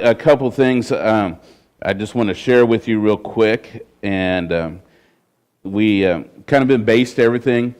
A couple things I just want to share with you real quick, and we kind of been based everything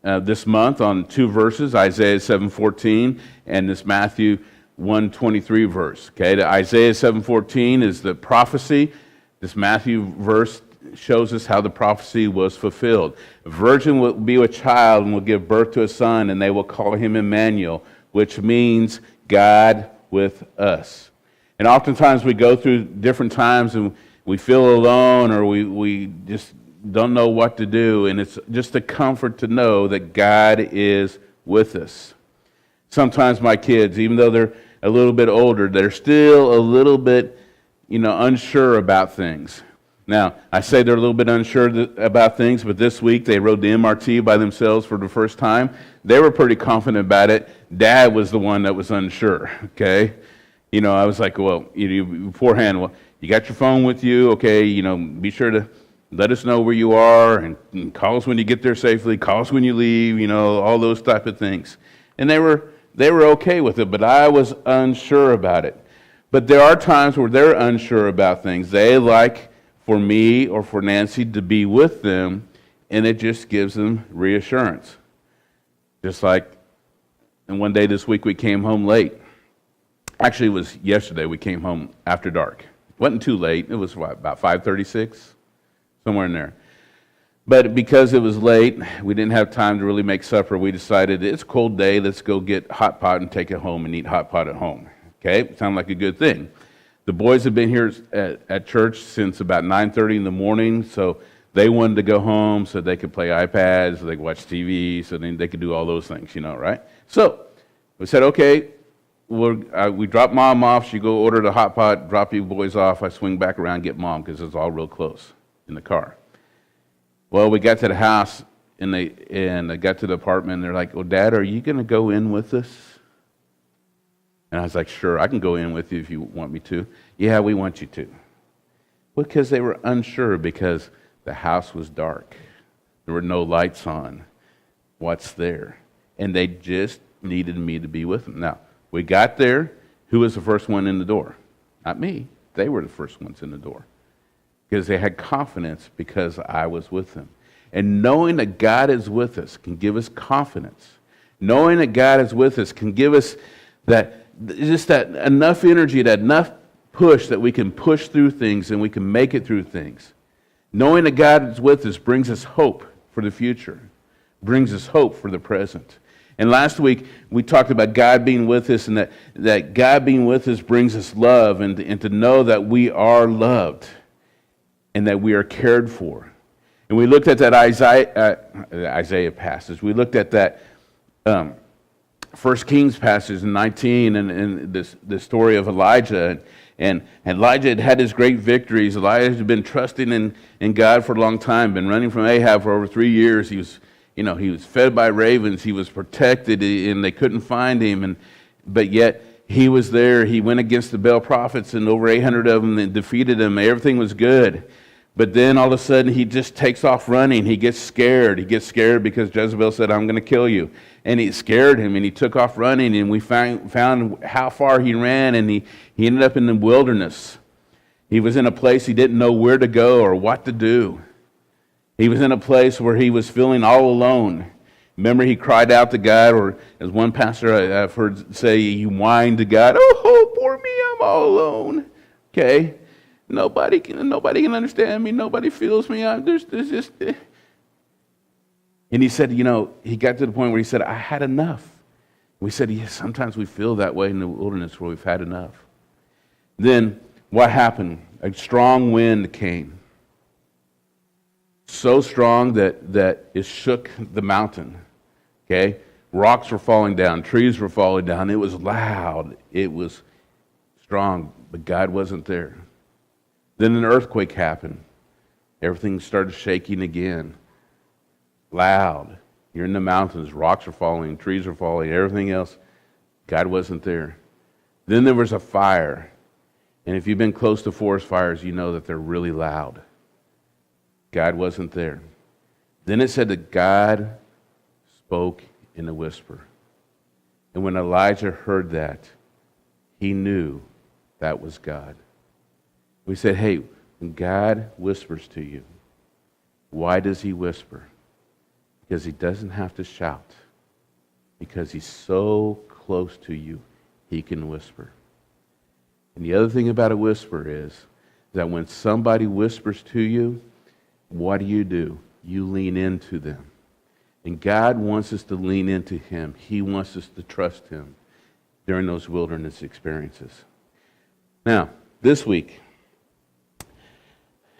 this month on two verses, Isaiah 7:14 and this Matthew 1:23 verse. Okay, the Isaiah 7:14 is the prophecy. This Matthew verse shows us how the prophecy was fulfilled. A virgin will be with child and will give birth to a son, and they will call him Immanuel, which means God with us. And oftentimes we go through different times and we feel alone, or we just don't know what to do. And it's just a comfort to know that God is with us. Sometimes my kids, even though they're a little bit older, they're still a little bit, unsure about things. Now, I say they're a little bit unsure about things, but this week they rode the MRT by themselves for the first time. They were pretty confident about it. Dad was the one that was unsure, okay? I was like, well, beforehand, well, you got your phone with you, okay, be sure to let us know where you are and call us when you get there safely, call us when you leave, all those type of things. And they were okay with it, but I was unsure about it. But there are times where they're unsure about things. They like for me or for Nancy to be with them, and it just gives them reassurance. Just like, and one day this week we came home late. Actually, it was yesterday we came home after dark. It wasn't too late. It was, about 5:36? Somewhere in there. But because it was late, we didn't have time to really make supper. We decided it's a cold day. Let's go get hot pot and take it home and eat hot pot at home. Okay? Sounded like a good thing. The boys have been here at church since about 9:30 in the morning, so they wanted to go home so they could play iPads, so they could watch TV, so then they could do all those things, right? So we said, okay, we drop Mom off. She go order the hot pot, drop you boys off. I swing back around and get Mom because it's all real close in the car. Well, we got to the house, and I got to the apartment, and they're like, well, Dad, are you going to go in with us? And I was like, sure, I can go in with you if you want me to. Yeah, we want you to. Because they were unsure because the house was dark. There were no lights on. What's there? And they just needed me to be with them. Now, we got there. Who was the first one in the door? Not me. They were the first ones in the door. Because they had confidence because I was with them. And knowing that God is with us can give us confidence. Knowing that God is with us can give us that enough energy, that enough push that we can push through things and we can make it through things. Knowing that God is with us brings us hope for the future, brings us hope for the present. And last week, we talked about God being with us, and that God being with us brings us love, and to know that we are loved and that we are cared for. And we looked at that Isaiah passage. We looked at that 1 Kings passage in 19, and the story of Elijah. And Elijah had his great victories. Elijah had been trusting in God for a long time, been running from Ahab for over 3 years. He was fed by ravens. He was protected, and they couldn't find him. But yet he was there. He went against the Baal prophets, and over 800 of them, and defeated them. Everything was good. But then all of a sudden he just takes off running. He gets scared. He gets scared because Jezebel said, I'm going to kill you. And it scared him, and he took off running, and we found how far he ran, and he ended up in the wilderness. He was in a place he didn't know where to go or what to do. He was in a place where he was feeling all alone. Remember, he cried out to God, or as one pastor I've heard say, he whined to God, oh, poor me, I'm all alone. Okay? Nobody can understand me. Nobody feels me. There's just... And he said, he got to the point where he said, I had enough. We said, yes, sometimes we feel that way in the wilderness where we've had enough. Then what happened? A strong wind came. So strong that it shook the mountain. Okay? Rocks were falling down. Trees were falling down. It was loud. It was strong, but God wasn't there. Then an earthquake happened. Everything started shaking again. Loud. You're in the mountains. Rocks are falling. Trees are falling. Everything else. God wasn't there. Then there was a fire. And if you've been close to forest fires, you know that they're really loud. God wasn't there. Then it said that God spoke in a whisper. And when Elijah heard that, he knew That was God. We said, hey, when God whispers to you, why does he whisper? Because he doesn't have to shout. Because he's so close to you, he can whisper. And the other thing about a whisper is that when somebody whispers to you, what do? You lean into them. And God wants us to lean into him. He wants us to trust him during those wilderness experiences. Now, this week,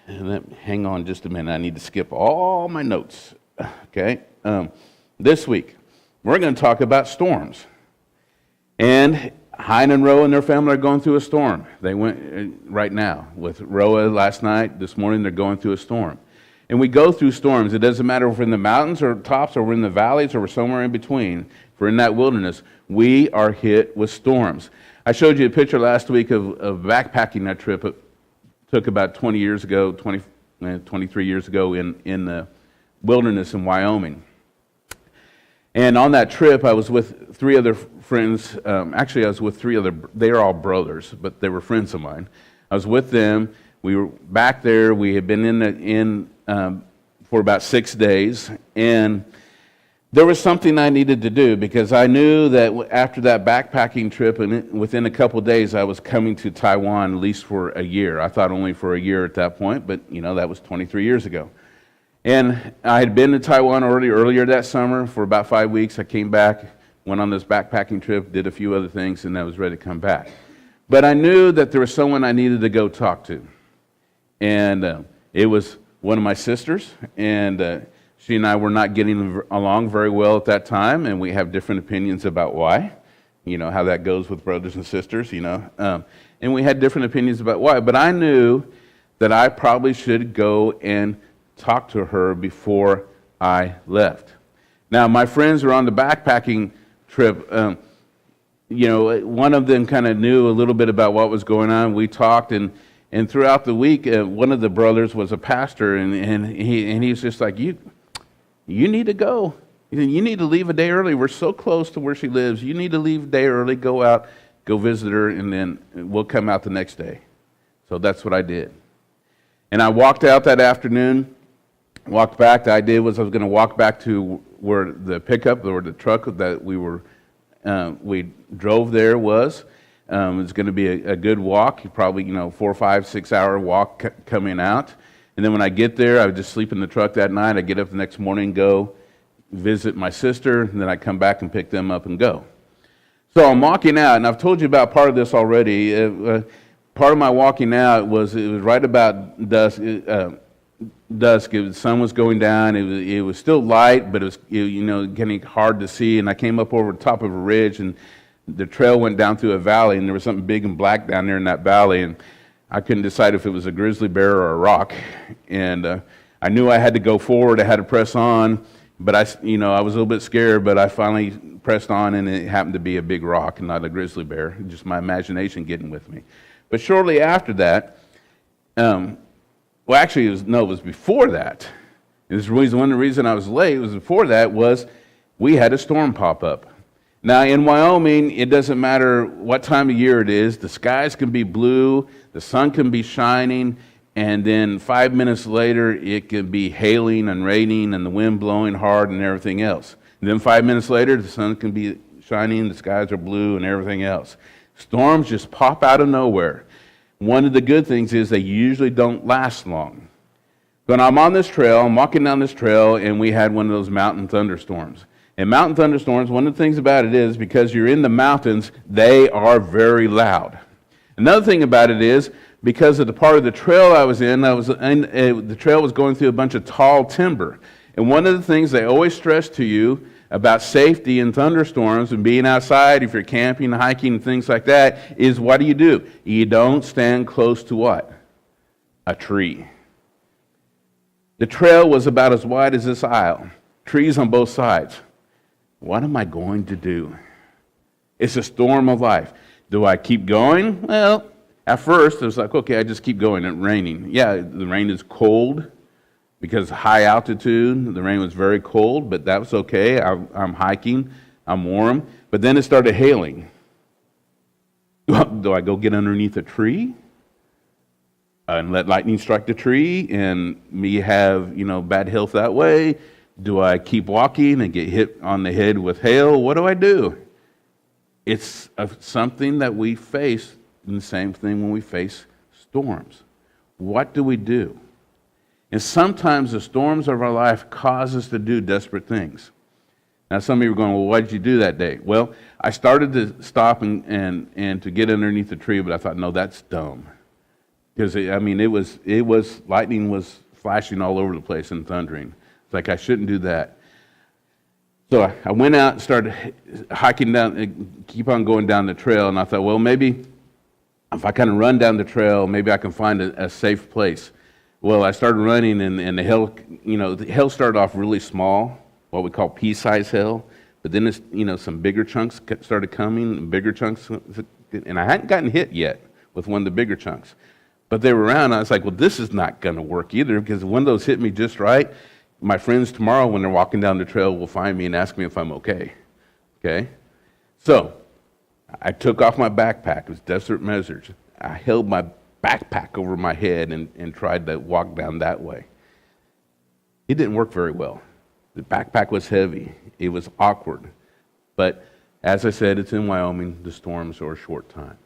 hang on just a minute. I need to skip all my notes. Okay? This week, we're going to talk about storms. And Hein and Roa and their family are going through a storm. They went right now. With Roa last night, this morning, they're going through a storm. And we go through storms. It doesn't matter if we're in the mountains or tops or we're in the valleys or we're somewhere in between. If we're in that wilderness, we are hit with storms. I showed you a picture last week of backpacking that trip. It took about 23 years ago in the wilderness in Wyoming. And on that trip, I was with three other friends. Actually, I was with they are all brothers, but they were friends of mine. I was with them. We were back there. We had been for about 6 days. And there was something I needed to do because I knew that after that backpacking trip, and within a couple of days, I was coming to Taiwan at least for a year. I thought only for a year at that point, but that was 23 years ago. And I had been to Taiwan earlier that summer for about 5 weeks. I came back, went on this backpacking trip, did a few other things, and I was ready to come back. But I knew that there was someone I needed to go talk to. And it was one of my sisters, and she and I were not getting along very well at that time, and we have different opinions about why. You know how that goes with brothers and sisters, and we had different opinions about why. But I knew that I probably should go and talk to her before I left. Now, my friends were on the backpacking trip. One of them kind of knew a little bit about what was going on. We talked, and throughout the week, one of the brothers was a pastor, and he's just like, you need to go. You need to leave a day early. We're so close to where she lives. You need to leave a day early, go out, go visit her, and then we'll come out the next day. So that's what I did. And I walked out that afternoon, walked back. The idea was I was going to walk back to where the pickup or the truck that we drove there was. It was going to be a good walk, probably 4, 5, 6 hour walk coming out. And then when I get there, I would just sleep in the truck that night. I get up the next morning, go visit my sister, and then I come back and pick them up and go. So I'm walking out, and I've told you about part of this already. Part of my walking out it was right about dusk. The sun was going down. It was still light, but it was getting hard to see. And I came up over the top of a ridge, and the trail went down through a valley, and there was something big and black down there in that valley. And I couldn't decide if it was a grizzly bear or a rock. And I knew I had to go forward. I had to press on, but I was a little bit scared. But I finally pressed on, and it happened to be a big rock and not a grizzly bear. Just my imagination getting with me. But shortly after that. It was before that. One of the reasons I was late was before that was we had a storm pop up. Now in Wyoming, it doesn't matter what time of year it is. The skies can be blue, the sun can be shining, and then 5 minutes later, it can be hailing and raining and the wind blowing hard and everything else. And then 5 minutes later, the sun can be shining, the skies are blue and everything else. Storms just pop out of nowhere. One of the good things is they usually don't last long. But I'm on this trail, I'm walking down this trail, and we had one of those mountain thunderstorms. And mountain thunderstorms, one of the things about it is because you're in the mountains, they are very loud. Another thing about it is because of the part of the trail I was in, the trail was going through a bunch of tall timber. And one of the things they always stress to you about safety in thunderstorms and being outside, if you're camping, hiking, and things like that, is what do? You don't stand close to what? A tree. The trail was about as wide as this aisle. Trees on both sides. What am I going to do? It's a storm of life. Do I keep going? Well, at first, it was like, okay, I just keep going. It's raining. Yeah, the rain is cold. Because high altitude, the rain was very cold, but that was okay. I'm hiking, I'm warm. But then it started hailing. Do I go get underneath a tree and let lightning strike the tree and me have, bad health that way? Do I keep walking and get hit on the head with hail? What do I do? It's something that we face, and the same thing when we face storms. What do we do? And sometimes the storms of our life cause us to do desperate things. Now, some of you are going, well, why did you do that day? Well, I started to stop and to get underneath the tree, but I thought, no, that's dumb. Because, it was lightning was flashing all over the place and thundering. It's like, I shouldn't do that. So I went out and started hiking down, keep on going down the trail, and I thought, well, maybe if I kind of run down the trail, maybe I can find a safe place. Well, I started running, and the hill started off really small, what we call pea-sized hill, but then some bigger chunks started coming, bigger chunks, and I hadn't gotten hit yet with one of the bigger chunks. But they were around, and I was like, well, this is not going to work either, because when those hit me just right, my friends tomorrow, when they're walking down the trail, will find me and ask me if I'm okay. Okay? So, I took off my backpack. It was desperate measures. I held my backpack over my head and tried to walk down that way. It didn't work very well. The backpack was heavy. It was awkward. But as I said, it's in Wyoming. The storms are a short time.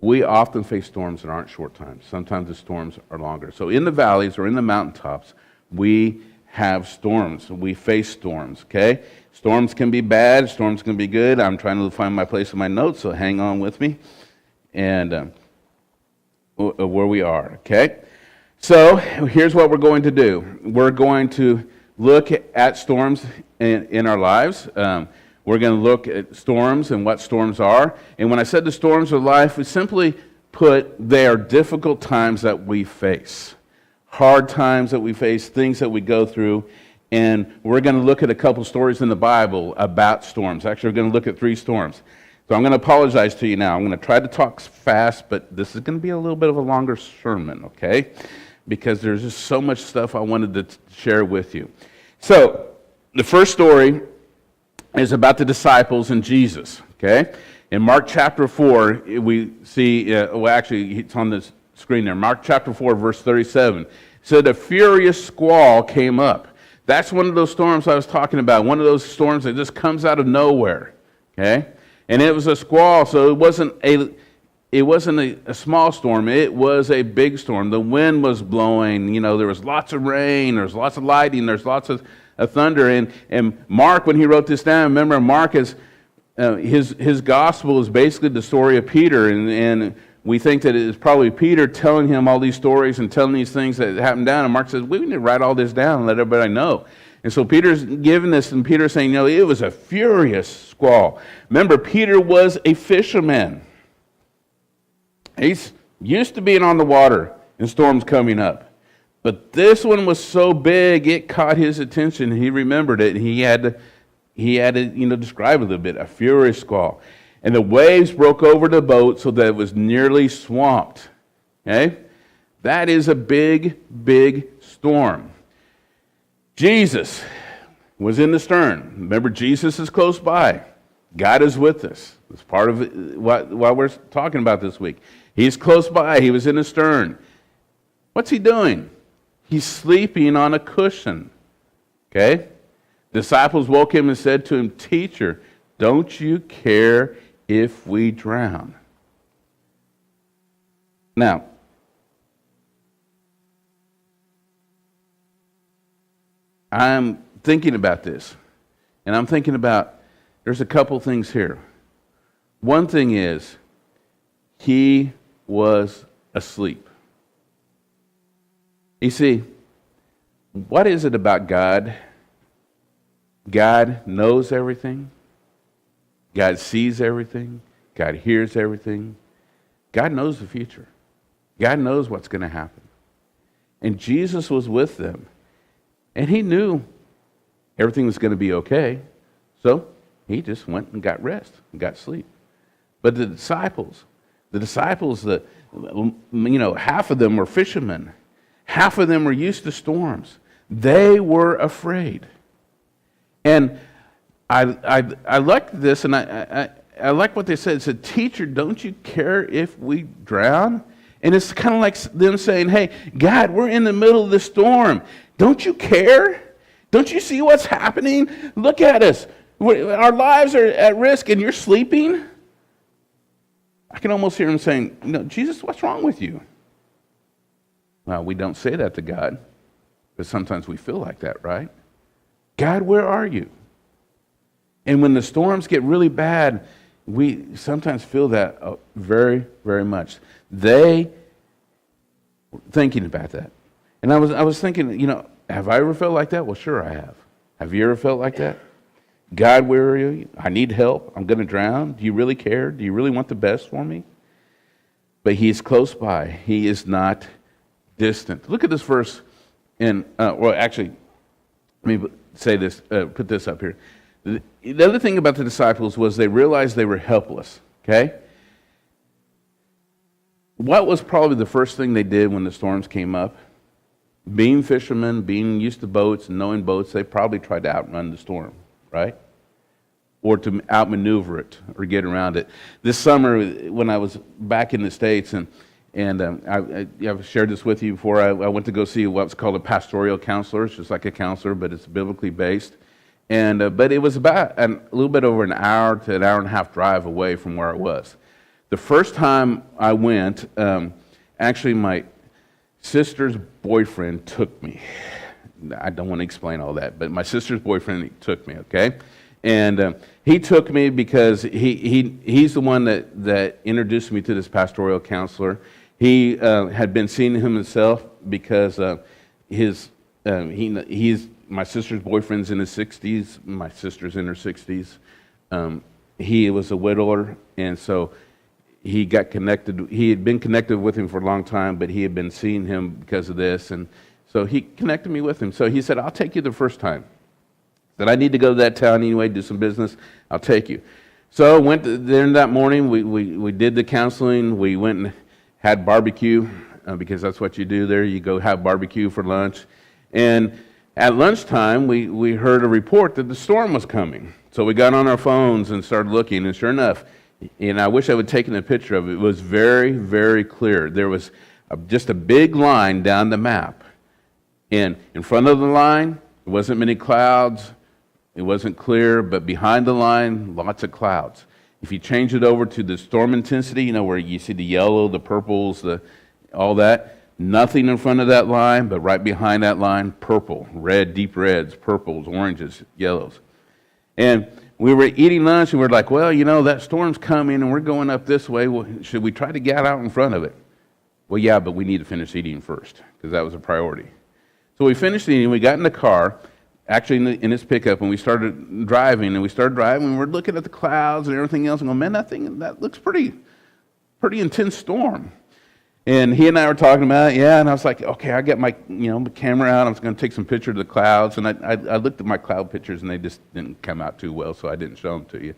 We often face storms that aren't short times. Sometimes the storms are longer. So in the valleys or in the mountaintops, we have storms. We face storms, okay? Storms can be bad. Storms can be good. I'm trying to find my place in my notes, so hang on with me. And where we are, okay? So here's what we're going to do. We're going to look at storms in our lives. We're going to look at storms and what storms are. And when I said the storms of life, we simply put, they are difficult times that we face. Hard times that we face, things that we go through. And we're going to look at a couple stories in the Bible about storms. Actually, we're going to look at 3 storms. So I'm going to apologize to you now. I'm going to try to talk fast, but this is going to be a little bit of a longer sermon, okay? Because there's just so much stuff I wanted to share with you. So the first story is about the disciples and Jesus, okay? In Mark chapter 4, we see, actually, it's on the screen there. Mark chapter 4, verse 37. It said, a furious squall came up. That's one of those storms I was talking about, one of those storms that just comes out of nowhere, okay? And it was a squall, so it wasn't a small storm. It was a big storm. The wind was blowing. There was lots of rain. There was lots of lightning. There's lots of thunder. And Mark, when he wrote this down, remember, Mark is his gospel is basically the story of Peter, and we think that it is probably Peter telling him all these stories and telling these things that happened down. And Mark says, we need to write all this down and let everybody know. And so Peter's giving this, and Peter's saying, it was a furious squall. Remember, Peter was a fisherman. He's used to being on the water and storms coming up. But this one was so big, it caught his attention. He remembered it, and he had to describe it a little bit, a furious squall. And the waves broke over the boat so that it was nearly swamped. Okay? That is a big, big storm. Jesus was in the stern. Remember, Jesus is close by. God is with us. It's part of what we're talking about this week. He's close by. He was in the stern. What's he doing? He's sleeping on a cushion. Okay? Disciples woke him and said to him, Teacher, don't you care if we drown? Now, I'm thinking about this, and I'm thinking about, there's a couple things here. One thing is, he was asleep. You see, what is it about God? God knows everything. God sees everything. God hears everything. God knows the future. God knows what's going to happen. And Jesus was with them. And he knew everything was going to be okay. So he just went and got rest and got sleep. But the disciples, half of them were fishermen. Half of them were used to storms. They were afraid. And I liked this, and I like what they said. It said, "Teacher, don't you care if we drown?" And it's kind of like them saying, "Hey, God, we're in the middle of the storm. Don't you care? Don't you see what's happening? Look at us. Our lives are at risk, and you're sleeping." I can almost hear him saying, "No, Jesus, what's wrong with you?" Well, we don't say that to God, but sometimes we feel like that, right? God, where are you? And when the storms get really bad, we sometimes feel that very, very much. They were thinking about that. And I was thinking, have I ever felt like that? Well, sure I have. Have you ever felt like that? God, where are you? I need help. I'm going to drown. Do you really care? Do you really want the best for me? But he's close by. He is not distant. Look at this verse actually, let me say this, put this up here. The other thing about the disciples was they realized they were helpless, okay? What was probably the first thing they did when the storms came up? Being fishermen, being used to boats and knowing boats, they probably tried to outrun the storm, right? Or to outmaneuver it or get around it. This summer, when I was back in the States, and I've shared this with you before, I went to go see what's called a pastoral counselor. It's just like a counselor, but it's biblically based. But it was about a little bit over an hour to an hour and a half drive away from where I was. The first time I went, actually my sister's boyfriend took me. I don't want to explain all that, but my sister's boyfriend took me, okay? And he took me because he's the one that introduced me to this pastoral counselor. He had been seeing him himself because he's my sister's boyfriend's in his 60s. My sister's in her 60s. He was a widower, and so he got connected. He had been connected with him for a long time, but he had been seeing him because of this, and so he connected me with him. So he said, "I'll take you the first time." That I need to go to that town anyway, do some business. I'll take you. So went there that morning. We did the counseling. We went and had barbecue because that's what you do there. You go have barbecue for lunch, and at lunchtime, we heard a report that the storm was coming. So we got on our phones and started looking, and sure enough, and I wish I would have taken a picture of it. It was very, very clear. There was just a big line down the map. And in front of the line, there wasn't many clouds. It wasn't clear, but behind the line, lots of clouds. If you change it over to the storm intensity, where you see the yellow, the purples, all that, nothing in front of that line, but right behind that line, purple, red, deep reds, purples, oranges, yellows. And we were eating lunch, and we were like, well, that storm's coming, and we're going up this way. Well, should we try to get out in front of it? Well, yeah, but we need to finish eating first, because that was a priority. So we finished eating, we got in the car, actually in his pickup, and we started driving, and we're looking at the clouds and everything else, and going, man, that looks pretty intense storm. And he and I were talking about it, and I was like, okay, I got my camera out. I was going to take some pictures of the clouds, and I looked at my cloud pictures, and they just didn't come out too well, so I didn't show them to you.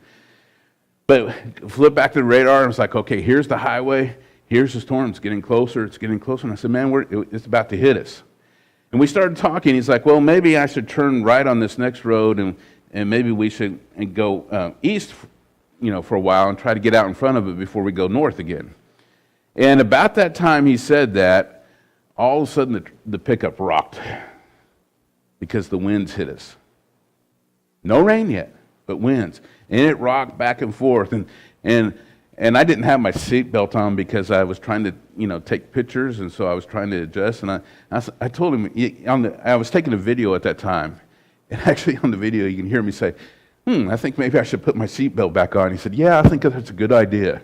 But flip back to the radar, and I was like, okay, here's the highway, here's the storm. It's getting closer, and I said, man, it's about to hit us. And we started talking. He's like, well, maybe I should turn right on this next road, and maybe we should go east, for a while and try to get out in front of it before we go north again. And about that time he said that, all of a sudden the pickup rocked because the winds hit us. No rain yet, but winds. And it rocked back and forth. And I didn't have my seatbelt on because I was trying to, take pictures, and so I was trying to adjust. And I told him, I was taking a video at that time. And actually on the video you can hear me say, I think maybe I should put my seatbelt back on. He said, yeah, I think that's a good idea.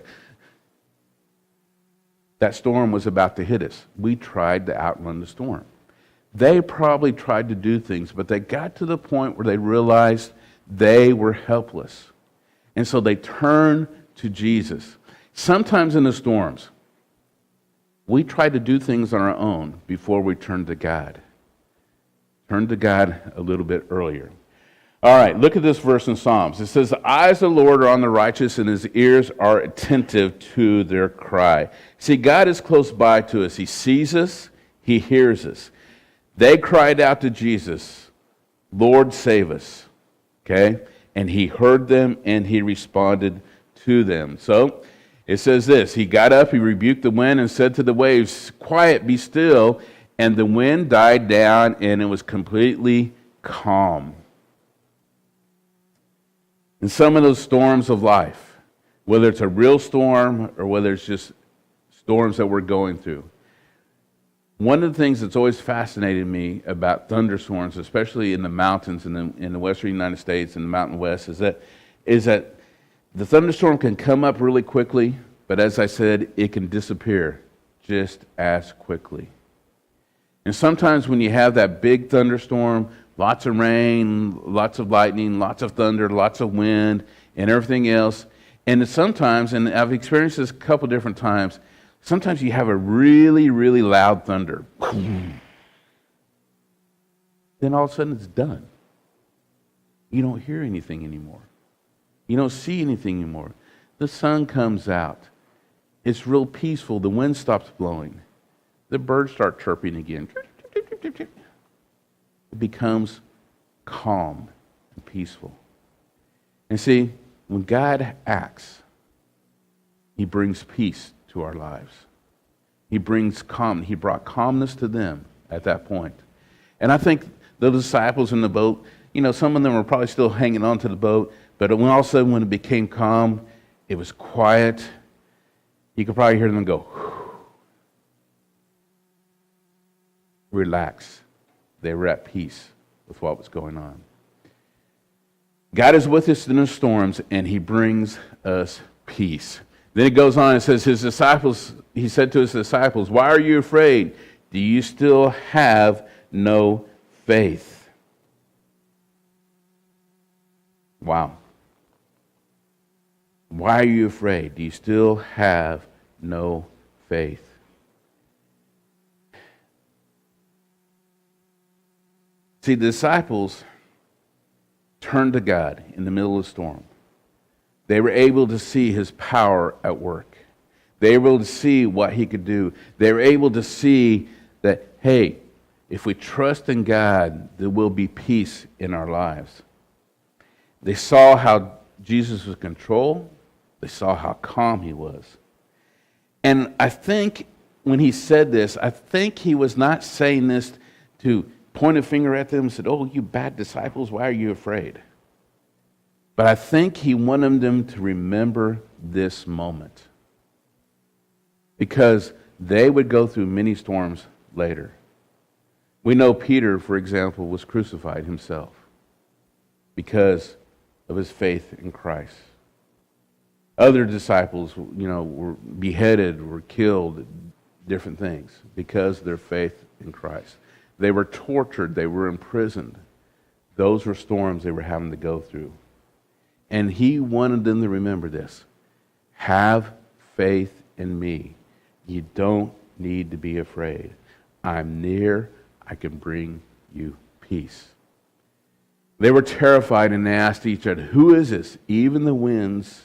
That storm was about to hit us. We tried to outrun the storm. They probably tried to do things, but they got to the point where they realized they were helpless. And so they turned to Jesus. Sometimes in the storms, we try to do things on our own before we turn to God. Turn to God a little bit earlier. All right, look at this verse in Psalms. It says, the eyes of the Lord are on the righteous, and his ears are attentive to their cry. See, God is close by to us. He sees us. He hears us. They cried out to Jesus, Lord, save us. Okay? And he heard them, and he responded to them. So it says this, he got up, he rebuked the wind and said to the waves, quiet, be still. And the wind died down and it was completely calm. In some of those storms of life, whether it's a real storm or whether it's just storms that we're going through, one of the things that's always fascinated me about thunderstorms, especially in the mountains in the western United States and the Mountain West, is that the thunderstorm can come up really quickly, but as I said, it can disappear just as quickly. And sometimes when you have that big thunderstorm, lots of rain, lots of lightning, lots of thunder, lots of wind, and everything else, and sometimes, and I've experienced this a couple different times, sometimes you have a really, really loud thunder. Then all of a sudden it's done. You don't hear anything anymore. You don't see anything anymore. The sun comes out. It's real peaceful. The wind stops blowing. The birds start chirping again. It becomes calm and peaceful. And see, when God acts, he brings peace to our lives. He brings calm. He brought calmness to them at that point. And I think the disciples in the boat, some of them were probably still hanging on to the boat, but when all of a sudden when it became calm, it was quiet. You could probably hear them go, relax. They were at peace with what was going on. God is with us in the storms, and he brings us peace. Then it goes on and says, he said to his disciples, why are you afraid? Do you still have no faith? Wow. Why are you afraid? Do you still have no faith? See, the disciples turned to God in the middle of the storm. They were able to see his power at work. They were able to see what he could do. They were able to see that, hey, if we trust in God, there will be peace in our lives. They saw how Jesus was in control. They saw how calm he was. And I think when he said this, I think he was not saying this to point a finger at them and said, oh, you bad disciples, why are you afraid? But I think he wanted them to remember this moment, because they would go through many storms later. We know Peter, for example, was crucified himself because of his faith in Christ. Other disciples, were beheaded, were killed, different things because of their faith in Christ. They were tortured, they were imprisoned. Those were storms they were having to go through. And he wanted them to remember this. Have faith in me. You don't need to be afraid. I'm near. I can bring you peace. They were terrified and they asked each other, who is this? Even the winds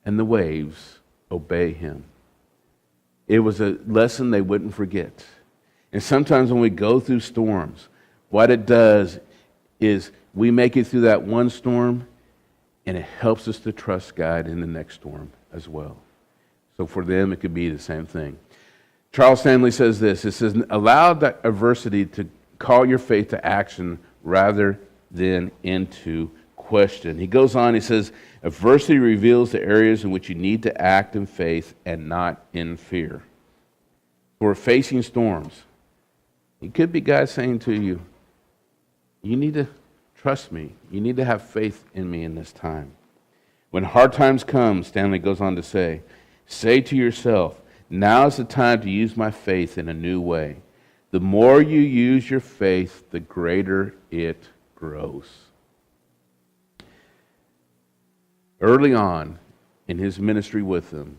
and the waves obey him. It was a lesson they wouldn't forget. And sometimes when we go through storms, what it does is we make it through that one storm, and it helps us to trust God in the next storm as well. So for them, it could be the same thing. Charles Stanley says this. It says, allow that adversity to call your faith to action rather than into question. He goes on, he says, adversity reveals the areas in which you need to act in faith and not in fear. We're facing storms. It could be God saying to you, you need to trust me. You need to have faith in me in this time. When hard times come, Stanley goes on to say to yourself, now is the time to use my faith in a new way. The more you use your faith, the greater it grows. Early on in his ministry with them,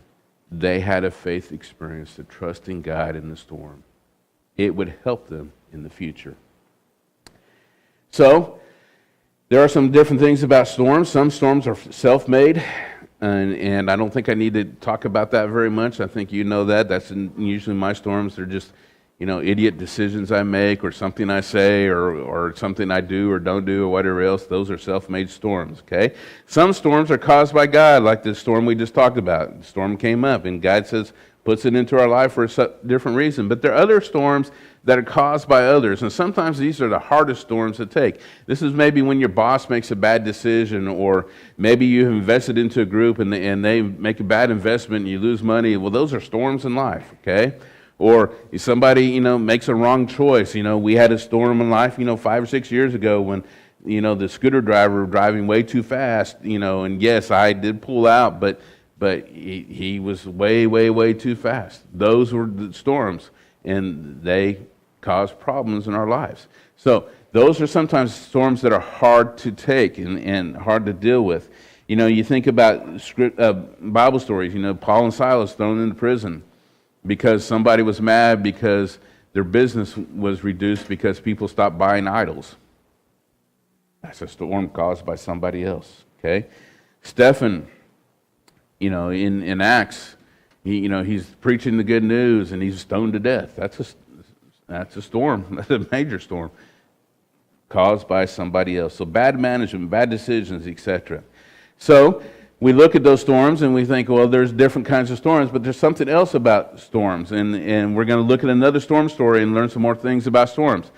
they had a faith experience of trusting God in the storm. It would help them in the future. So, there are some different things about storms. Some storms are self-made, and I don't think I need to talk about that very much. I think you know that. That's usually my storms. They're just, idiot decisions I make, or something I say, or something I do or don't do, or whatever else. Those are self-made storms, okay? Some storms are caused by God, like the storm we just talked about. The storm came up, and God puts it into our life for a different reason. But there are other storms that are caused by others, and sometimes these are the hardest storms to take. This is maybe when your boss makes a bad decision, or maybe you've invested into a group and they make a bad investment and you lose money. Well, those are storms in life, okay? Or somebody, makes a wrong choice. We had a storm in life, 5 or 6 years ago when, the scooter driver was driving way too fast, and yes, I did pull out, but he was way, way, way too fast. Those were the storms, and they cause problems in our lives. So those are sometimes storms that are hard to take and hard to deal with. You think about Bible stories, Paul and Silas thrown into prison because somebody was mad because their business was reduced because people stopped buying idols. That's a storm caused by somebody else, okay? Stephen, in Acts, he's preaching the good news and he's stoned to death. That's a storm. That's a major storm caused by somebody else. So bad management, bad decisions, etc. So we look at those storms and we think, well, there's different kinds of storms, but there's something else about storms. And we're going to look at another storm story and learn some more things about storms.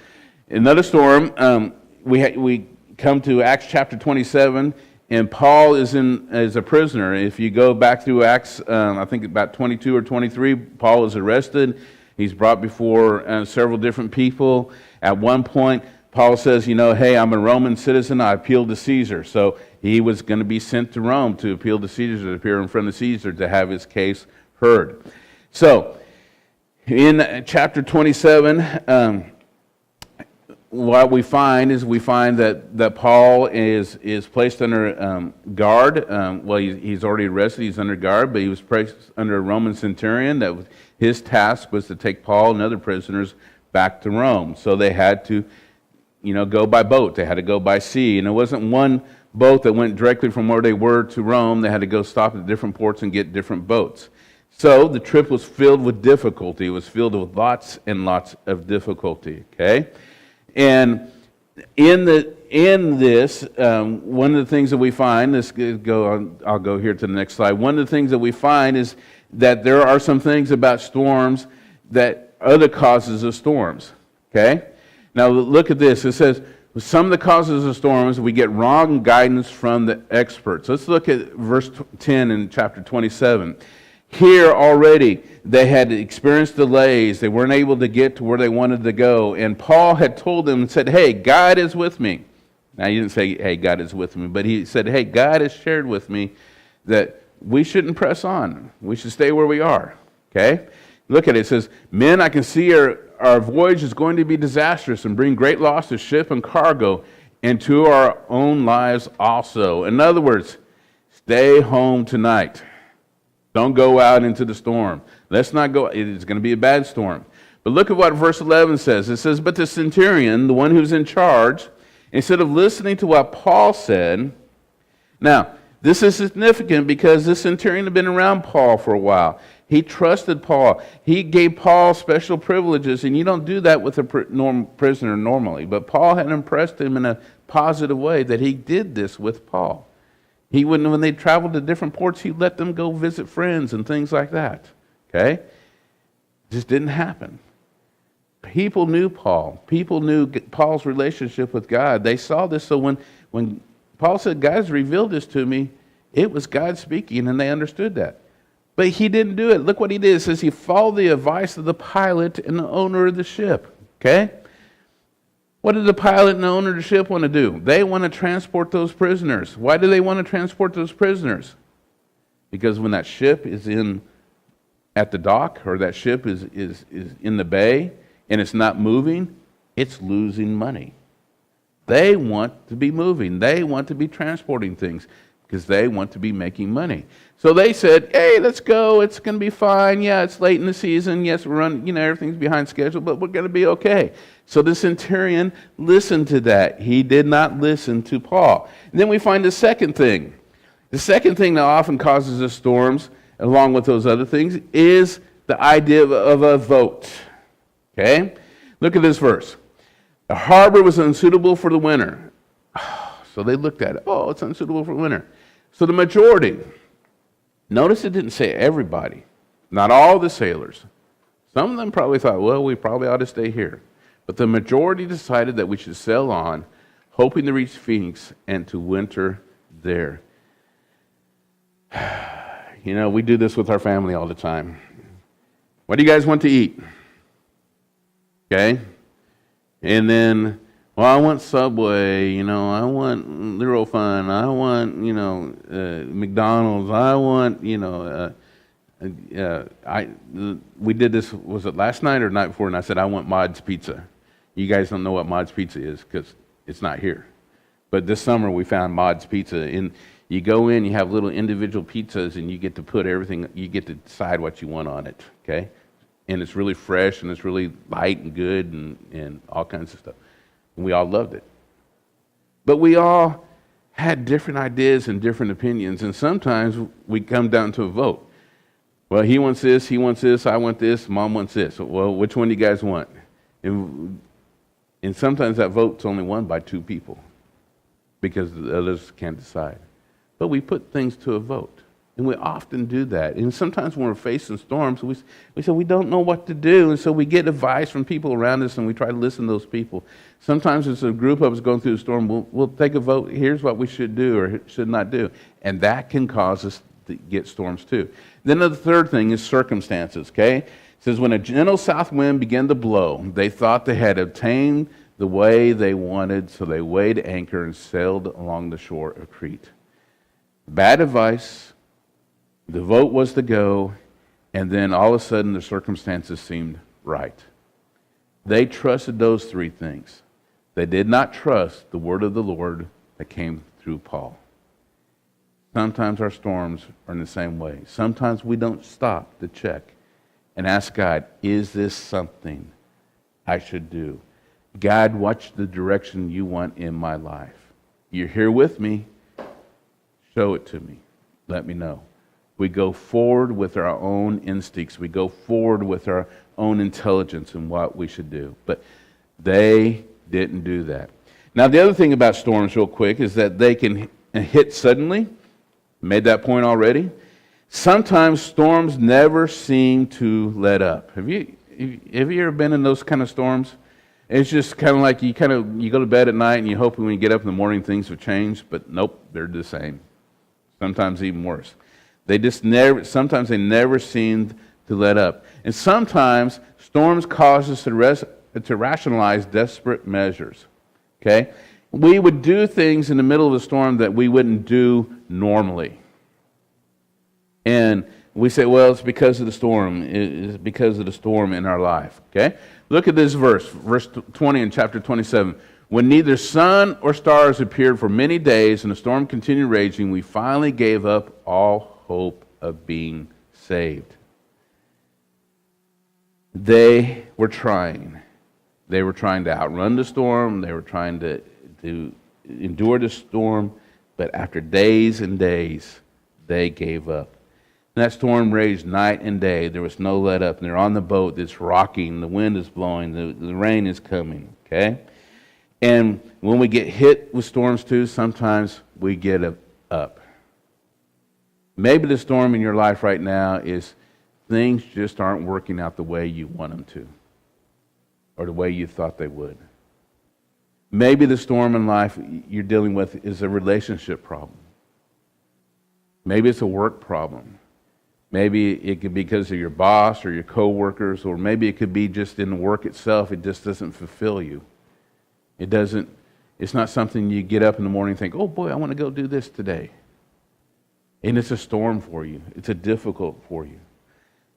Another storm, we come to Acts chapter 27, and Paul is a prisoner. If you go back through Acts, I think about 22 or 23, Paul is arrested. He's brought before several different people. At one point, Paul says, hey, I'm a Roman citizen. I appeal to Caesar. So he was going to be sent to Rome to appeal to Caesar, to appear in front of Caesar to have his case heard. So in chapter 27, what we find that Paul is placed under guard. He's already arrested. He's under guard, but he was placed under a Roman centurion. His task was to take Paul and other prisoners back to Rome. So they had to, go by boat. They had to go by sea, and it wasn't one boat that went directly from where they were to Rome. They had to go stop at different ports and get different boats. So the trip was filled with difficulty. It was filled with lots and lots of difficulty. Okay. And in this, one of the things that we find, I'll go here to the next slide. One of the things that we find is that there are some things about storms that are the causes of storms. Okay? Now look at this. It says, some of the causes of storms, we get wrong guidance from the experts. Let's look at verse 10 in chapter 27. Here already, they had experienced delays. They weren't able to get to where they wanted to go. And Paul had told them and said, hey, God is with me. Now, he didn't say, hey, God is with me. But he said, hey, God has shared with me that we shouldn't press on. We should stay where we are. Okay? Look at it. It says, men, I can see our voyage is going to be disastrous and bring great loss to ship and cargo and to our own lives also. In other words, stay home tonight. Don't go out into the storm. Let's not go. It's going to be a bad storm. But look at what verse 11 says. It says, but the centurion, the one who's in charge, instead of listening to what Paul said. Now, this is significant because this centurion had been around Paul for a while. He trusted Paul. He gave Paul special privileges, and you don't do that with a prisoner normally. But Paul had impressed him in a positive way that he did this with Paul. He wouldn't, when they traveled to different ports, he let them go visit friends and things like that. Okay? It just didn't happen. People knew Paul. People knew Paul's relationship with God. They saw this. So when Paul said, God's revealed this to me, it was God speaking, and they understood that. But he didn't do it. Look what he did. It says he followed the advice of the pilot and the owner of the ship. Okay? What did the pilot and the owner of the ship want to do? They want to transport those prisoners. Why do they want to transport those prisoners? Because when that ship is at the dock, or that ship is in the bay, and it's not moving, it's losing money. They want to be moving. They want to be transporting things because they want to be making money. So they said, hey, let's go. It's going to be fine. Yeah, it's late in the season. Yes, we're running, everything's behind schedule, but we're going to be okay. So the centurion listened to that. He did not listen to Paul. And then we find the second thing. The second thing that often causes us storms, along with those other things, is the idea of a vote. Okay? Look at this verse. The harbor was unsuitable for the winter. So they looked at it. Oh, it's unsuitable for winter. So the majority, notice it didn't say everybody, not all the sailors. Some of them probably thought, well, we probably ought to stay here. But the majority decided that we should sail on, hoping to reach Phoenix and to winter there. You know, we do this with our family all the time. What do you guys want to eat? Okay? And then, well, I want Subway, you know, I want Little Fun, I want, you know, McDonald's, I want, you know, we did this, was it last night or the night before, and I said, I want Mod's Pizza. You guys don't know what Mod's Pizza is because it's not here. But this summer we found Mod's Pizza, and you go in, you have little individual pizzas, and you get to put everything, you get to decide what you want on it, okay? And it's really fresh, and it's really light and good, and all kinds of stuff. And we all loved it. But we all had different ideas and different opinions, and sometimes we come down to a vote. Well, he wants this, I want this, Mom wants this. Well, which one do you guys want? And sometimes that vote's only won by 2 people because the others can't decide. But we put things to a vote. And we often do that. And sometimes when we're facing storms, we say we don't know what to do. And so we get advice from people around us and we try to listen to those people. Sometimes as a group of us going through the storm, we'll take a vote. Here's what we should do or should not do. And that can cause us to get storms too. Then the third thing is circumstances, okay? It says, when a gentle south wind began to blow, they thought they had obtained the way they wanted, so they weighed anchor and sailed along the shore of Crete. Bad advice. The vote was to go, and then all of a sudden the circumstances seemed right. They trusted those 3 things. They did not trust the word of the Lord that came through Paul. Sometimes our storms are in the same way. Sometimes we don't stop to check and ask God, is this something I should do? God, what's the direction you want in my life? You're here with me. Show it to me. Let me know. We go forward with our own instincts. We go forward with our own intelligence and what we should do. But they didn't do that. Now, the other thing about storms, real quick, is that they can hit suddenly. Made that point already. Sometimes storms never seem to let up. Have you ever been in those kind of storms? It's just kind of like you go to bed at night and you hope when you get up in the morning things have changed, but nope, they're the same. Sometimes even worse. Sometimes they never seem to let up. And sometimes storms cause us to rationalize desperate measures. Okay? We would do things in the middle of a storm that we wouldn't do normally. And we say, well, it's because of the storm. It's because of the storm in our life. Okay? Look at this verse 20 in chapter 27. When neither sun or stars appeared for many days and the storm continued raging, we finally gave up all hope of being saved. They were trying. They were trying to outrun the storm. They were trying to endure the storm. But after days and days, they gave up. And that storm raged night and day. There was no let up. And they're on the boat that's rocking. The wind is blowing. The rain is coming. Okay? And when we get hit with storms too, sometimes we get up. Maybe the storm in your life right now is things just aren't working out the way you want them to, or the way you thought they would. Maybe the storm in life you're dealing with is a relationship problem. Maybe it's a work problem. Maybe it could be because of your boss or your coworkers, or maybe it could be just in the work itself. It just doesn't fulfill you. It's not something you get up in the morning and think, oh boy, I want to go do this today. And it's a storm for you. It's a difficult for you.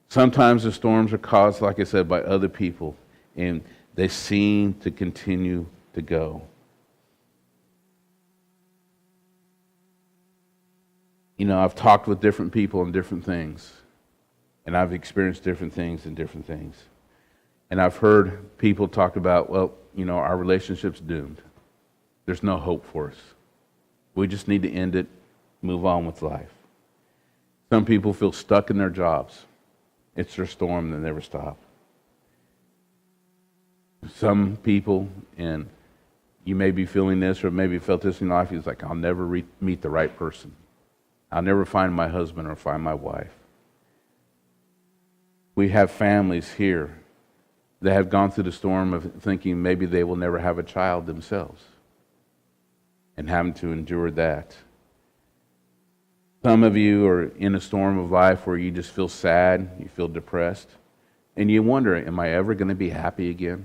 Sometimes the storms are caused, like I said, by other people, and they seem to continue to go. You know, I've talked with different people on different things, and I've experienced different things and different things. And I've heard people talk about, well, you know, our relationship's doomed. There's no hope for us. We just need to end it, move on with life. Some people feel stuck in their jobs. It's their storm that never stops. Some people, and you may be feeling this or maybe felt this in life, it's like, I'll never meet the right person. I'll never find my husband or find my wife. We have families here that have gone through the storm of thinking maybe they will never have a child themselves and having to endure that. Some of you are in a storm of life where you just feel sad, you feel depressed, and you wonder, am I ever going to be happy again?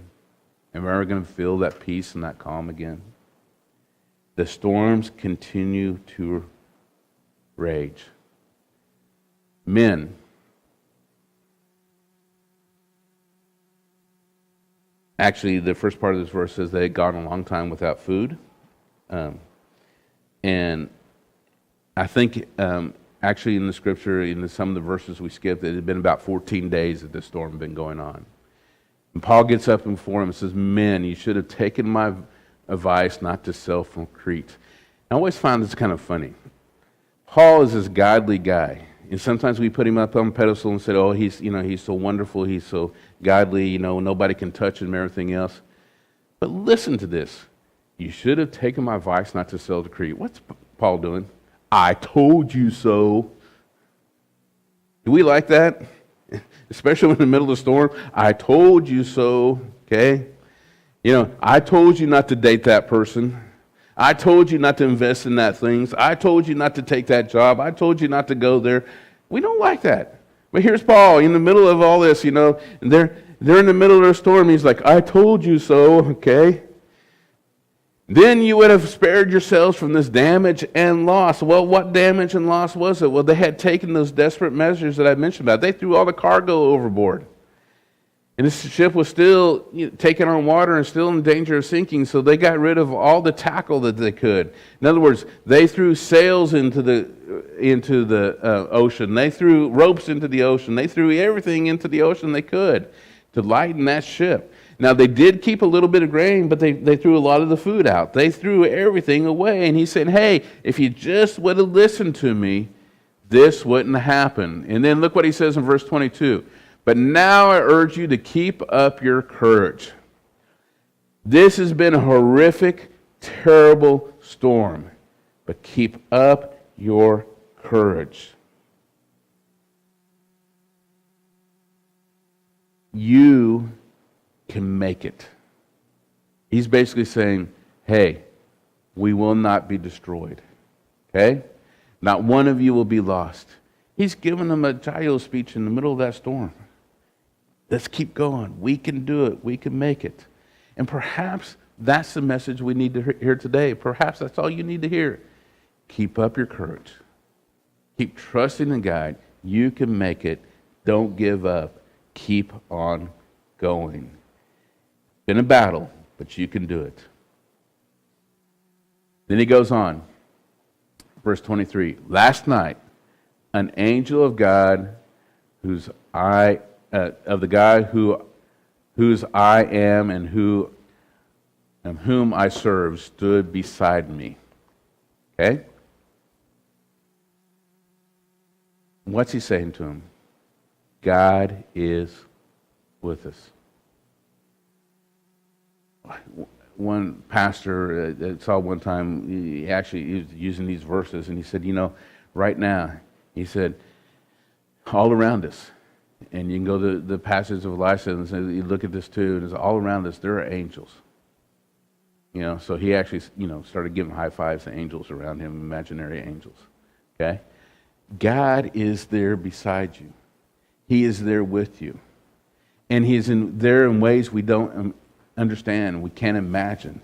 Am I ever going to feel that peace and that calm again? The storms continue to rage. Men, actually, the first part of this verse says they had gone a long time without food. And I think actually in the scripture, in some of the verses we skipped, it had been about 14 days that this storm had been going on. And Paul gets up before him and says, men, you should have taken my advice not to sail from Crete. I always found this kind of funny. Paul is this godly guy. And sometimes we put him up on a pedestal and said, oh, he's so wonderful, he's so godly, nobody can touch him and everything else. But listen to this. You should have taken my advice not to sail to Crete. What's Paul doing? I told you so. Do we like that? Especially in the middle of the storm. I told you so, okay? I told you not to date that person. I told you not to invest in that things. I told you not to take that job. I told you not to go there. We don't like that. But here's Paul in the middle of all this, and they're in the middle of a storm. He's like, I told you so, okay? Then you would have spared yourselves from this damage and loss. Well, what damage and loss was it? Well, they had taken those desperate measures that I mentioned about. They threw all the cargo overboard. And this ship was still taking on water and still in danger of sinking, so they got rid of all the tackle that they could. In other words, they threw sails into the ocean. They threw ropes into the ocean. They threw everything into the ocean they could to lighten that ship. Now, they did keep a little bit of grain, but they threw a lot of the food out. They threw everything away. And he said, hey, if you just would have listened to me, this wouldn't happen. And then look what he says in verse 22. But now I urge you to keep up your courage. This has been a horrific, terrible storm. But keep up your courage. You can make it. He's basically saying, hey, we will not be destroyed. Okay? Not one of you will be lost. He's giving them a gyro speech in the middle of that storm. Let's keep going. We can do it. We can make it. And perhaps that's the message we need to hear today. Perhaps that's all you need to hear. Keep up your courage. Keep trusting in God. You can make it. Don't give up. Keep on going. Been a battle, but you can do it. Then he goes on. Verse 23. Last night, an angel of God, whose I am and whom I serve, stood beside me. Okay? What's he saying to him? God is with us. One pastor I saw one time, he was using these verses, and he said, right now, he said, all around us, and you can go to the passage of Elisha and say, you look at this too, and it's all around us, there are angels. So he actually, started giving high fives to angels around him, imaginary angels. Okay? God is there beside you. He is there with you. And He is there in ways we don't understand, we can't imagine.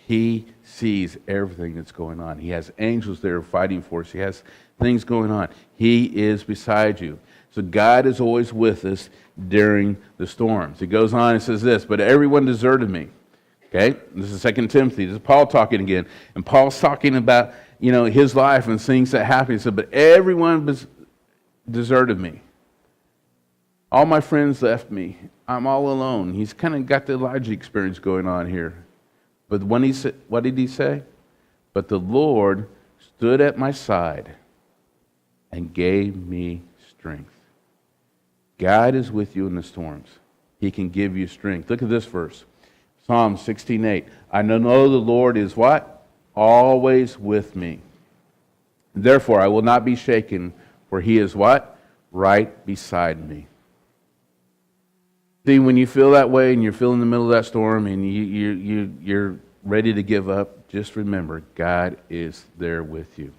He sees everything that's going on. He has angels there fighting for us. He has things going on. He is beside you. So God is always with us during the storms. He goes on and says this, but everyone deserted me. Okay? This is 2 Timothy. This is Paul talking again. And Paul's talking about, his life and things that happen. He said, but everyone deserted me. All my friends left me. I'm all alone. He's kind of got the Elijah experience going on here. But when he said, what did he say? But the Lord stood at my side and gave me strength. God is with you in the storms. He can give you strength. Look at this verse. Psalm 16:8. I know the Lord is what? Always with me. Therefore, I will not be shaken, for he is what? Right beside me. See, when you feel that way and you're feeling in the middle of that storm and you're ready to give up, just remember, God is there with you.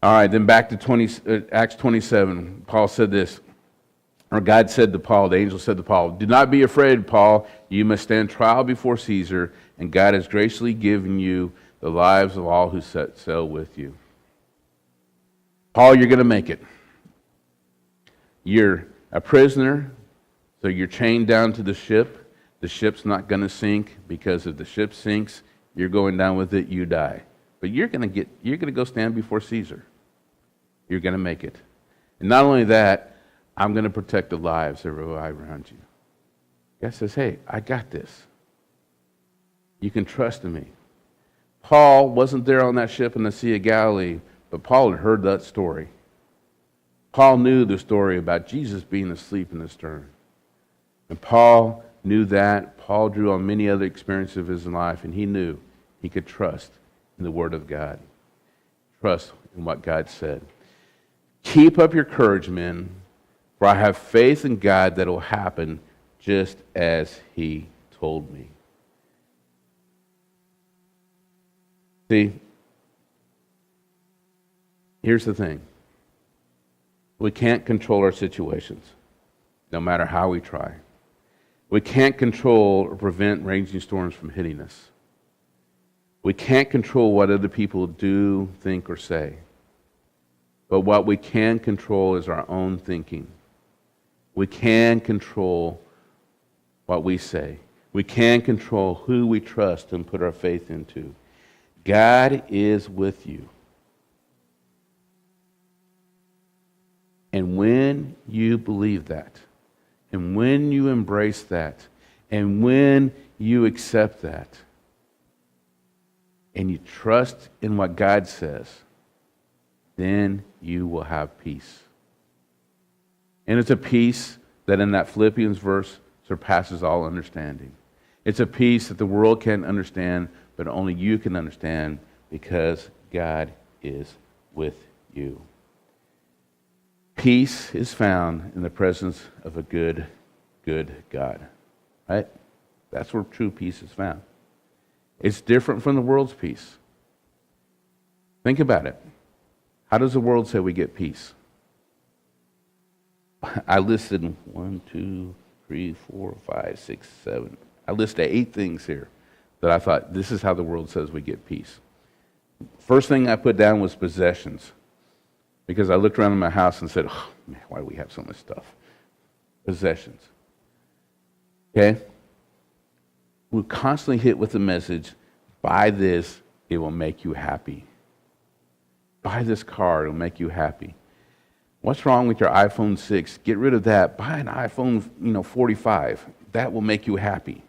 All right, then back to Acts 27. Paul said this, or God said to Paul, the angel said to Paul, do not be afraid, Paul. You must stand trial before Caesar, and God has graciously given you the lives of all who set sail with you. Paul, you're going to make it. You're a prisoner, so you're chained down to the ship. The ship's not going to sink, because if the ship sinks, you're going down with it, you die. But you're going to go stand before Caesar. You're going to make it. And not only that, I'm going to protect the lives of everybody around you. God says, hey, I got this. You can trust in me. Paul wasn't there on that ship in the Sea of Galilee, but Paul had heard that story. Paul knew the story about Jesus being asleep in the stern. And Paul knew that. Paul drew on many other experiences of his life, and he knew he could trust in the Word of God. Trust in what God said. Keep up your courage, men, for I have faith in God that it will happen just as he told me. See, here's the thing. We can't control our situations, no matter how we try. We can't control or prevent raging storms from hitting us. We can't control what other people do, think, or say. But what we can control is our own thinking. We can control what we say. We can control who we trust and put our faith into. God is with you. And when you believe that, and when you embrace that, and when you accept that, and you trust in what God says, then you will have peace. And it's a peace that in that Philippians verse surpasses all understanding. It's a peace that the world can't understand, but only you can understand, because God is with you. Peace is found in the presence of a good, good God. Right? That's where true peace is found. It's different from the world's peace. Think about it. How does the world say we get peace? I listed 1, 2, 3, 4, 5, 6, 7. I listed 8 things here that I thought this is how the world says we get peace. First thing I put down was possessions. Because I looked around in my house and said, oh, man, why do we have so much stuff? Possessions. Okay? We're constantly hit with the message, buy this, it will make you happy. Buy this car, it'll make you happy. What's wrong with your iPhone 6? Get rid of that. Buy an iPhone 45. That will make you happy.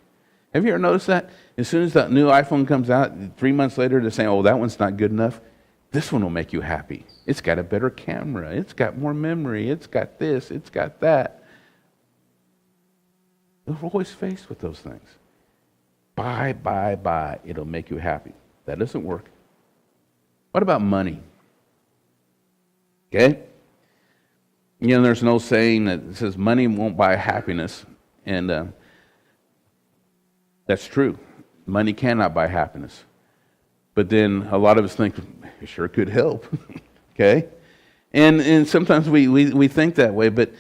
Have you ever noticed that? As soon as that new iPhone comes out, 3 months later, they're saying, oh, that one's not good enough. This one will make you happy. It's got a better camera. It's got more memory. It's got this. It's got that. We're always faced with those things. Buy. It'll make you happy. That doesn't work. What about money? Okay? There's an old saying that says money won't buy happiness. And that's true. Money cannot buy happiness. But then a lot of us think, it sure could help. Okay? And sometimes we think that way, but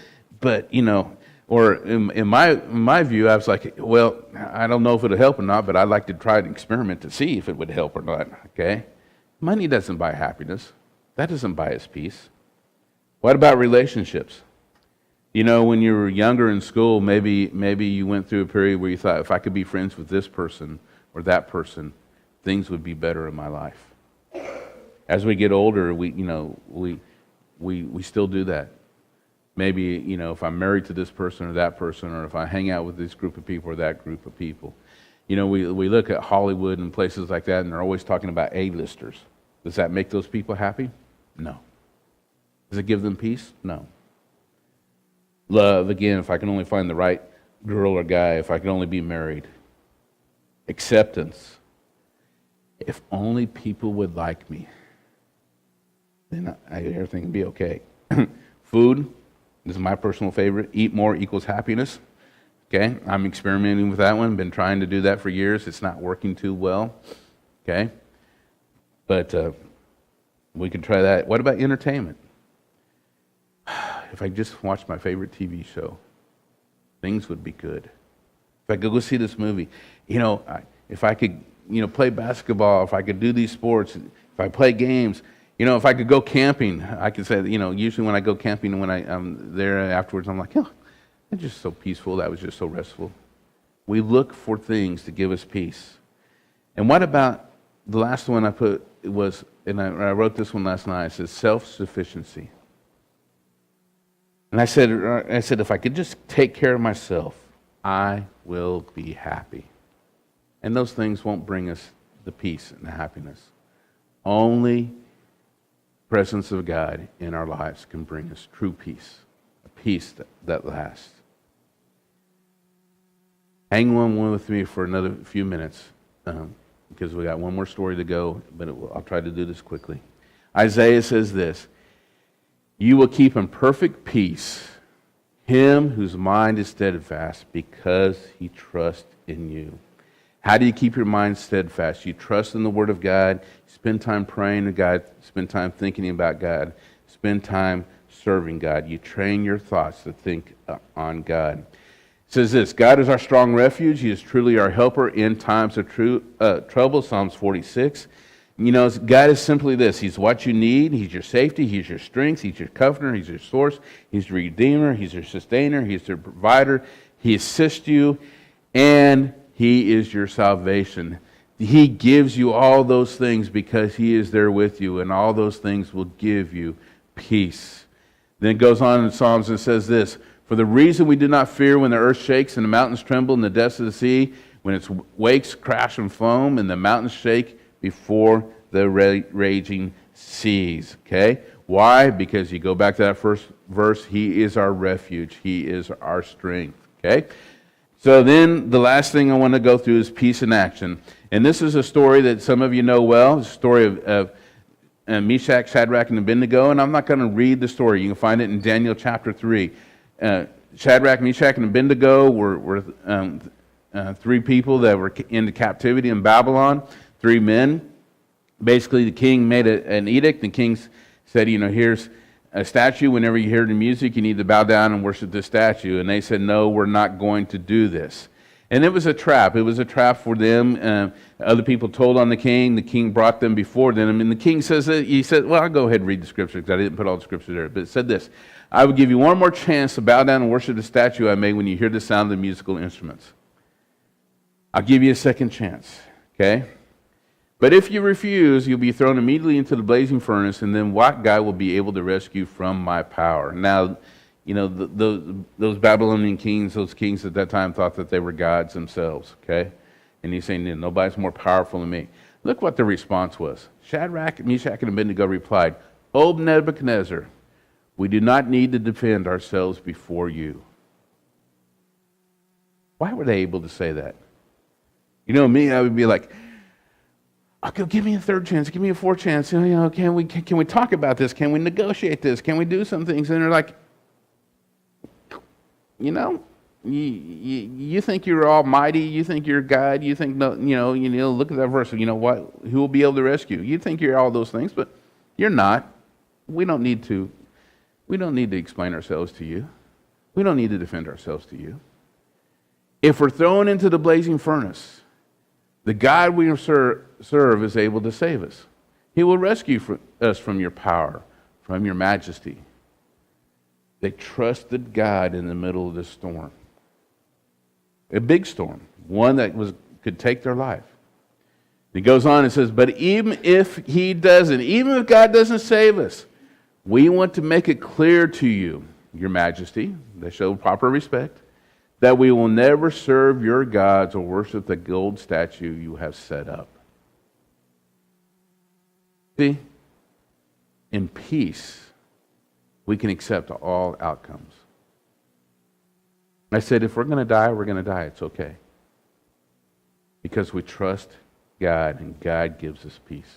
or in my view, I was like, well, I don't know if it'll help or not, but I'd like to try an experiment to see if it would help or not. Okay? Money doesn't buy happiness. That doesn't buy us peace. What about relationships? When you were younger in school, maybe you went through a period where you thought, if I could be friends with this person or that person, things would be better in my life. As we get older, we still do that. Maybe, if I'm married to this person or that person, or if I hang out with this group of people or that group of people. We look at Hollywood and places like that, and they're always talking about A-listers. Does that make those people happy? No. Does it give them peace? No. Love, again, if I can only find the right girl or guy, if I can only be married. acceptance. If only people would like me, then everything would be okay. Food, this is my personal favorite. Eat more equals happiness. Okay, I'm experimenting with that one. Been trying to do that for years. It's not working too well. Okay, but we could try that. What about entertainment? If I just watched my favorite TV show, things would be good. If I could go see this movie, if I could, play basketball, if I could do these sports, if I play games, if I could go camping, I could say, usually when I go camping and when I'm there afterwards, I'm like, it's just so peaceful. That was just so restful. We look for things to give us peace. And what about the last one I put was, and I wrote this one last night, it says self-sufficiency. And I said, if I could just take care of myself, I will be happy. And those things won't bring us the peace and the happiness. Only presence of God in our lives can bring us true peace, a peace that lasts. Hang on with me for another few minutes because we got one more story to go, but I'll try to do this quickly. Isaiah says this, "You will keep in perfect peace him whose mind is steadfast because he trusts in you." How do you keep your mind steadfast? You trust in the Word of God, spend time praying to God, spend time thinking about God, spend time serving God. You train your thoughts to think on God. It says this, "God is our strong refuge. He is truly our helper in times of trouble," Psalms 46. God is simply this. He's what you need. He's your safety. He's your strength. He's your comforter. He's your source. He's your redeemer. He's your sustainer. He's your provider. He assists you, and He is your salvation. He gives you all those things because He is there with you, and all those things will give you peace. Then it goes on in Psalms and says this, "For the reason we do not fear when the earth shakes and the mountains tremble and the depths of the sea, when its wakes crash and foam and the mountains shake before the raging seas." Okay? Why? Because you go back to that first verse, He is our refuge. He is our strength. Okay? So then the last thing I want to go through is peace in action. And this is a story that some of you know well. It's a story of Meshach, Shadrach, and Abednego. And I'm not going to read the story. You can find it in Daniel chapter 3. Shadrach, Meshach, and Abednego were three people that were into captivity in Babylon. 3 men. Basically, the king made an edict. The king said, here's a statue. Whenever you hear the music, you need to bow down and worship this statue. And they said, no, we're not going to do this. And it was a trap. It was a trap for them. Other people told on the king. The king brought them before them. And the king says, he said, well, I'll go ahead and read the scripture because I didn't put all the scripture there. But it said this, "I will give you one more chance to bow down and worship the statue I made when you hear the sound of the musical instruments. I'll give you a second chance." Okay? "But if you refuse, you'll be thrown immediately into the blazing furnace, and then what guy will be able to rescue from my power?" Now, those Babylonian kings, those kings at that time thought that they were gods themselves, okay? And he's saying, nobody's more powerful than me. Look what the response was. Shadrach, Meshach, and Abednego replied, "O Nebuchadnezzar, we do not need to defend ourselves before you." Why were they able to say that? Me, I would be like, "Okay, give me a third chance. Give me a fourth chance. Can we talk about this? Can we negotiate this? Can we do some things?" And they're like, you think you're almighty. You think you're God. You think look at that verse. What? Who will be able to rescue? You think you're all those things, but you're not. We don't need to explain ourselves to you. We don't need to defend ourselves to you. If we're thrown into the blazing furnace, the God we serve is able to save us. He will rescue us from your power, from your majesty. They trusted God in the middle of this storm. A big storm, one that could take their life. It goes on and says, "But even if even if God doesn't save us, we want to make it clear to you, your majesty," they show proper respect, "that we will never serve your gods or worship the gold statue you have set up." See, in peace, we can accept all outcomes. I said, if we're going to die, we're going to die. It's okay. because we trust God, and God gives us peace.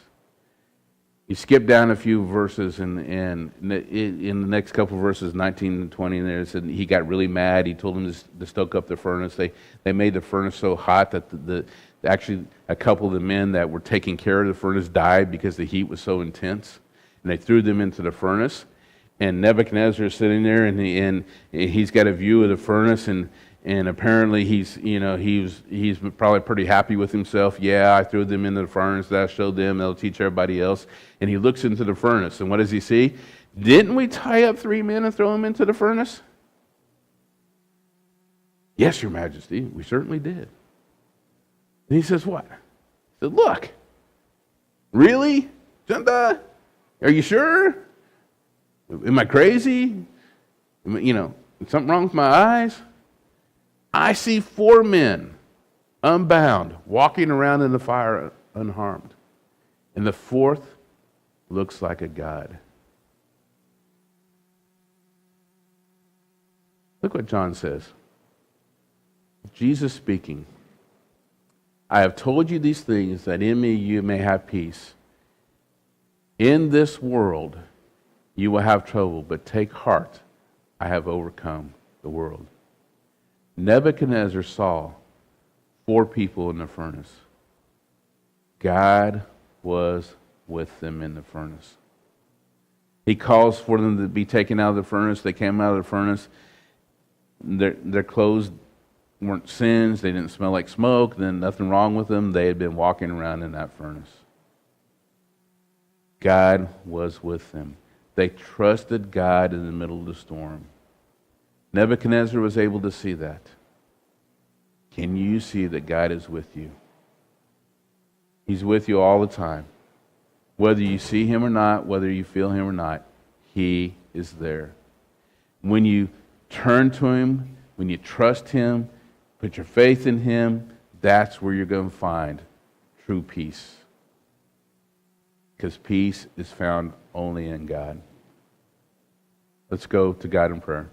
You skip down a few verses, and in the next couple of verses, 19 and 20, and there it said he got really mad. He told them to stoke up the furnace. They made the furnace so hot that actually a couple of the men that were taking care of the furnace died because the heat was so intense, and they threw them into the furnace. And Nebuchadnezzar is sitting there, and he's got a view of the furnace, and apparently he's probably pretty happy with himself. Yeah, I threw them into the furnace. That showed them. That'll teach everybody else. And he looks into the furnace, and what does he see? Didn't we tie up 3 men and throw them into the furnace? Yes, Your Majesty, we certainly did. And he says, what? He said, look, really? Junda? Are you sure? Am I crazy? Something wrong with my eyes? I see 4 men unbound, walking around in the fire unharmed. And the 4th looks like a god. Look what John says. Jesus speaking. I have told you these things that in me you may have peace. In this world you will have trouble, but take heart. I have overcome the world. Nebuchadnezzar saw 4 people in the furnace. God was with them in the furnace. He calls for them to be taken out of the furnace. They came out of the furnace. Their clothes weren't singed. They didn't smell like smoke. Then nothing wrong with them. They had been walking around in that furnace. God was with them. They trusted God in the middle of the storm. Nebuchadnezzar was able to see that. Can you see that God is with you? He's with you all the time. Whether you see him or not, whether you feel him or not, he is there. When you turn to him, when you trust him, put your faith in him, that's where you're going to find true peace. Because peace is found only in God. Let's go to God in prayer.